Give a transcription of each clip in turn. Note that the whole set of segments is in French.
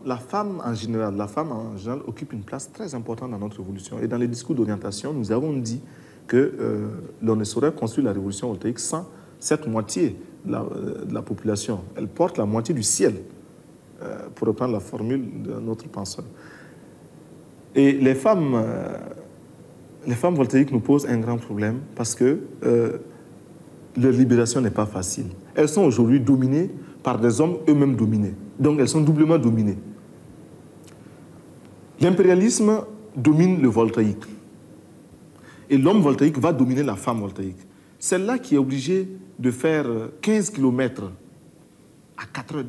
La femme en général occupe une place très importante dans notre évolution. Et dans les discours d'orientation, nous avons dit que l'on ne saurait construire la révolution voltaïque sans cette moitié de la population. Elle porte la moitié du ciel, pour reprendre la formule de notre penseur. Et les femmes voltaïques nous posent un grand problème parce que leur libération n'est pas facile. Elles sont aujourd'hui dominées par des hommes eux-mêmes dominés. Donc elles sont doublement dominées. L'impérialisme domine le voltaïque. Et l'homme voltaïque va dominer la femme voltaïque. Celle-là qui est obligée de faire 15 km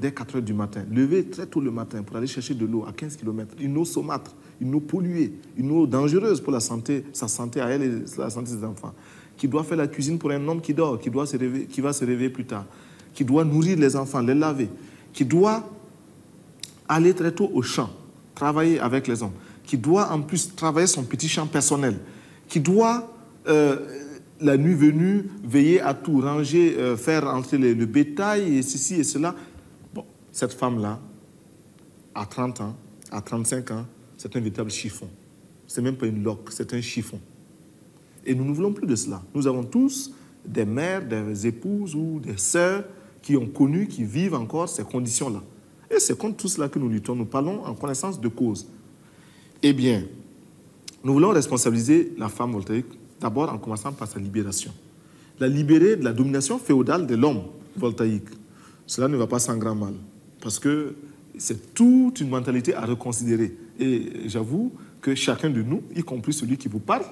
dès 4 heures du matin, lever très tôt le matin pour aller chercher de l'eau à 15 km, une eau saumâtre, une eau polluée, une eau dangereuse pour sa santé à elle et la santé des enfants, qui doit faire la cuisine pour un homme qui dort, qui va se réveiller plus tard, qui doit nourrir les enfants, les laver, qui doit aller très tôt au champ, travailler avec les hommes, qui doit en plus travailler son petit champ personnel, qui doit, la nuit venue, veiller à tout, ranger, faire entrer le bétail et ceci et cela. Bon, cette femme-là, à 30 ans, à 35 ans, c'est un véritable chiffon. Ce n'est même pas une loque, c'est un chiffon. Et nous ne voulons plus de cela. Nous avons tous des mères, des épouses ou des sœurs qui ont connu, qui vivent encore ces conditions-là. Et c'est contre tout cela que nous luttons. Nous parlons en connaissance de cause. Eh bien, nous voulons responsabiliser la femme voltaïque, d'abord en commençant par sa libération. La libérer de la domination féodale de l'homme voltaïque. Cela ne va pas sans grand mal, parce que c'est toute une mentalité à reconsidérer. Et j'avoue que chacun de nous, y compris celui qui vous parle,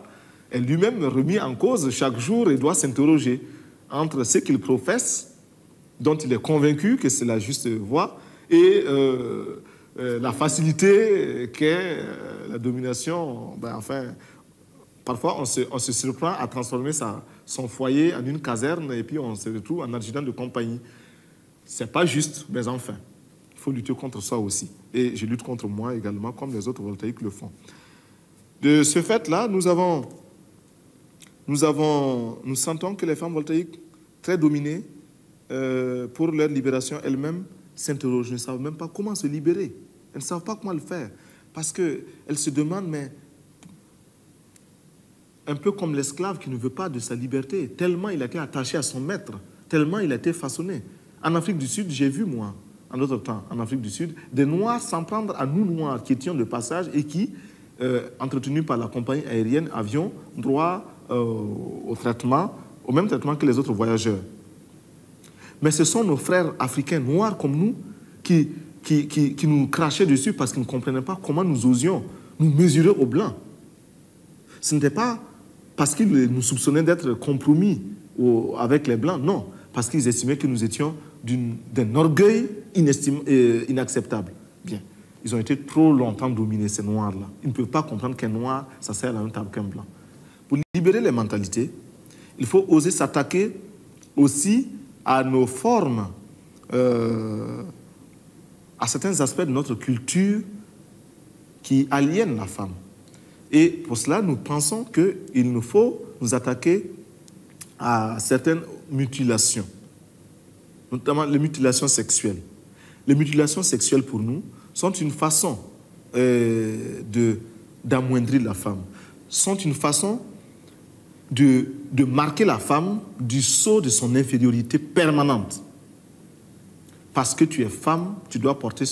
est lui-même remis en cause chaque jour et doit s'interroger entre ce qu'il professe, dont il est convaincu que c'est la juste voie, et la facilité qu'est la domination. Parfois, on se surprend à transformer son foyer en une caserne et puis on se retrouve en adjudant de compagnie. Ce n'est pas juste, mais enfin, il faut lutter contre ça aussi. Et je lutte contre moi également, comme les autres voltaïques le font. De ce fait-là, nous sentons que les femmes voltaïques, très dominées, pour leur libération elles-mêmes, s'interrogent, ne savent même pas comment se libérer. Elles ne savent pas comment le faire. Parce qu'elles se demandent, mais un peu comme l'esclave qui ne veut pas de sa liberté, tellement il a été attaché à son maître, tellement il a été façonné. En Afrique du Sud, j'ai vu, moi, en d'autres temps, en Afrique du Sud, des Noirs s'en prendre à nous Noirs qui étions de passage et qui, entretenus par la compagnie aérienne, avions droit au même traitement que les autres voyageurs. Mais ce sont nos frères africains noirs comme nous qui nous crachaient dessus parce qu'ils ne comprenaient pas comment nous osions nous mesurer aux Blancs. Ce n'était pas parce qu'ils nous soupçonnaient d'être compromis avec les Blancs, non, parce qu'ils estimaient que nous étions d'un orgueil inacceptable. Bien, ils ont été trop longtemps dominés, ces Noirs-là. Ils ne peuvent pas comprendre qu'un Noir, ça sert à la même table qu'un Blanc. Pour libérer les mentalités, il faut oser s'attaquer aussi à nos formes, à certains aspects de notre culture qui aliènent la femme. Et pour cela, nous pensons qu'il nous faut nous attaquer à certaines mutilations, notamment les mutilations sexuelles. Les mutilations sexuelles, pour nous, sont une façon d'amoindrir la femme, sont une façon de marquer la femme du sceau de son infériorité permanente. Parce que tu es femme, tu dois porter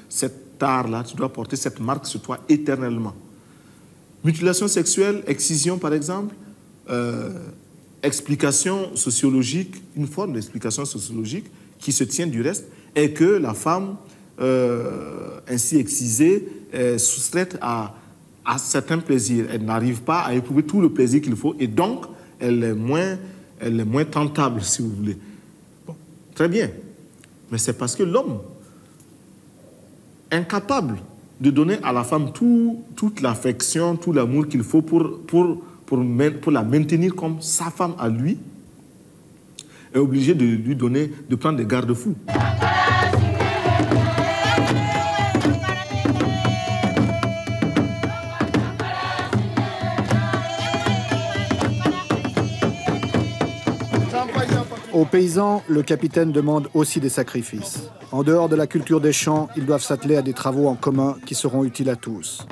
cet art-là, tu dois porter cette marque sur toi éternellement. Mutilation sexuelle, excision par exemple, explication sociologique, une forme d'explication sociologique qui se tient du reste, est que la femme, ainsi excisée, est soustraite à certains plaisirs. Elle n'arrive pas à éprouver tout le plaisir qu'il faut et donc elle est moins tentable, si vous voulez. Bon, très bien. Mais c'est parce que l'homme, incapable de donner à la femme toute l'affection, tout l'amour qu'il faut pour la maintenir comme sa femme à lui, est obligé de prendre des garde-fous. Aux paysans, le capitaine demande aussi des sacrifices. En dehors de la culture des champs, ils doivent s'atteler à des travaux en commun qui seront utiles à tous.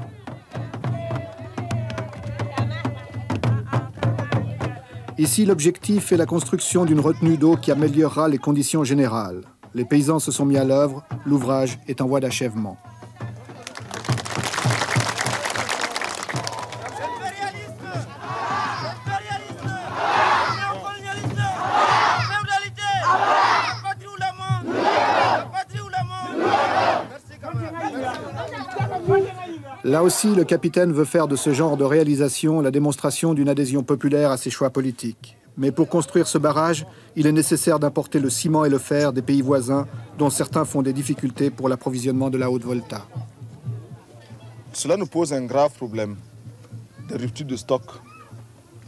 Ici, l'objectif est la construction d'une retenue d'eau qui améliorera les conditions générales. Les paysans se sont mis à l'œuvre, l'ouvrage est en voie d'achèvement. Là aussi, le capitaine veut faire de ce genre de réalisation la démonstration d'une adhésion populaire à ses choix politiques. Mais pour construire ce barrage, il est nécessaire d'importer le ciment et le fer des pays voisins, dont certains font des difficultés pour l'approvisionnement de la Haute-Volta. Cela nous pose un grave problème de rupture de stock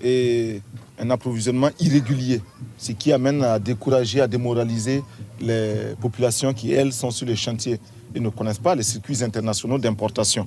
et un approvisionnement irrégulier, ce qui amène à décourager, à démoraliser les populations qui, elles, sont sur les chantiers et ne connaissent pas les circuits internationaux d'importation.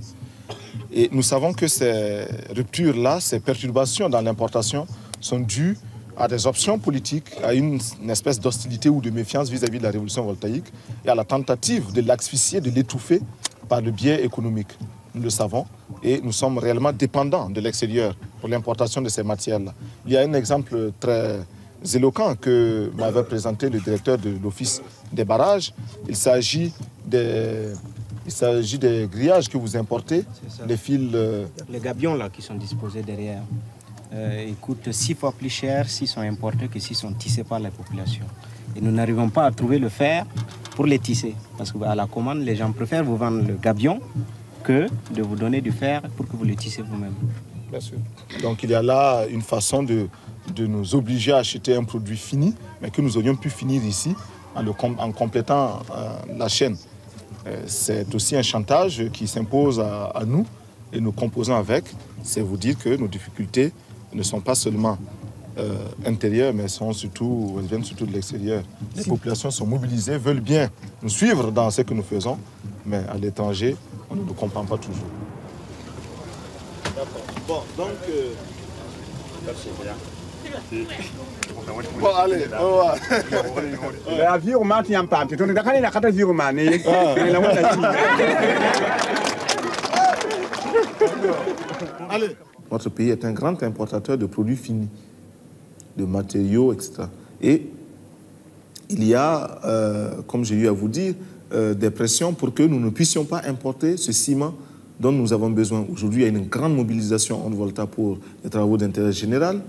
Et nous savons que ces ruptures-là, ces perturbations dans l'importation sont dues à des options politiques, à une espèce d'hostilité ou de méfiance vis-à-vis de la révolution voltaïque et à la tentative de l'asphyxier, de l'étouffer par le biais économique. Nous le savons et nous sommes réellement dépendants de l'extérieur pour l'importation de ces matières-là. Il y a un exemple très éloquent que m'avait présenté le directeur de l'Office des barrages. Il s'agit des grillages que vous importez, les fils... Les gabions là, qui sont disposés derrière, ils coûtent 6 fois plus cher s'ils sont importés que s'ils sont tissés par la population. Et nous n'arrivons pas à trouver le fer pour les tisser. Parce qu'à la commande, les gens préfèrent vous vendre le gabion que de vous donner du fer pour que vous le tissez vous-même. Bien sûr. Donc il y a là une façon de nous obliger à acheter un produit fini, mais que nous aurions pu finir ici en complétant la chaîne. C'est aussi un chantage qui s'impose à nous et nous composons avec. C'est vous dire que nos difficultés ne sont pas seulement intérieures, mais elles viennent surtout de l'extérieur. Les populations sont mobilisées, veulent bien nous suivre dans ce que nous faisons, mais à l'étranger, on ne nous comprend pas toujours. D'accord. Bon, donc... Bon, allez, au revoir. Notre pays est un grand importateur de produits finis, de matériaux, etc. Et il y a, comme j'ai eu à vous dire, des pressions pour que nous ne puissions pas importer ce ciment dont nous avons besoin. Aujourd'hui, il y a une grande mobilisation en Volta pour les travaux d'intérêt général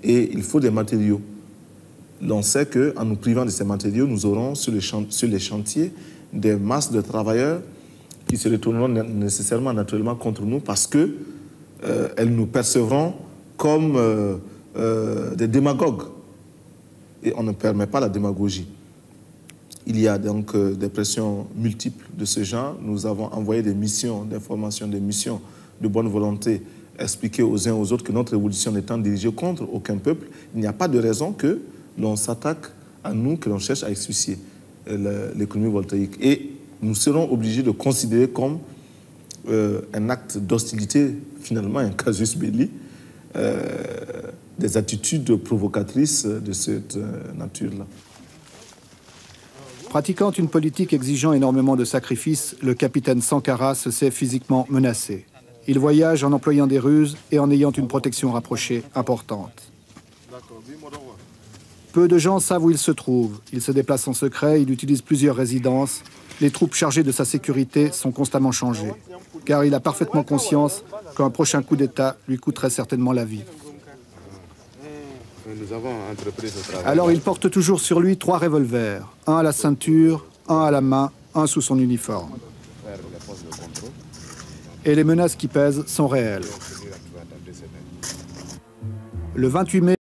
et il faut des matériaux. On sait qu'en nous privant de ces matériaux, nous aurons sur les chantiers des masses de travailleurs qui se retourneront nécessairement, naturellement contre nous parce qu'elles nous percevront comme des démagogues. Et on ne permet pas la démagogie. Il y a donc des pressions multiples de ce genre. Nous avons envoyé des missions d'information, des missions de bonne volonté, expliquer aux uns aux autres que notre révolution n'étant dirigée contre aucun peuple, il n'y a pas de raison que l'on s'attaque à nous, que l'on cherche à asphyxier l'économie voltaïque. Et nous serons obligés de considérer comme un acte d'hostilité, finalement un casus belli, des attitudes provocatrices de cette nature-là. Pratiquant une politique exigeant énormément de sacrifices, le capitaine Sankara se sait physiquement menacé. Il voyage en employant des ruses et en ayant une protection rapprochée importante. Peu de gens savent où il se trouve. Il se déplace en secret, il utilise plusieurs résidences. Les troupes chargées de sa sécurité sont constamment changées, car il a parfaitement conscience qu'un prochain coup d'État lui coûterait certainement la vie. Alors il porte toujours sur lui 3 revolvers, un à la ceinture, un à la main, un sous son uniforme. Et les menaces qui pèsent sont réelles. Le 28 mai,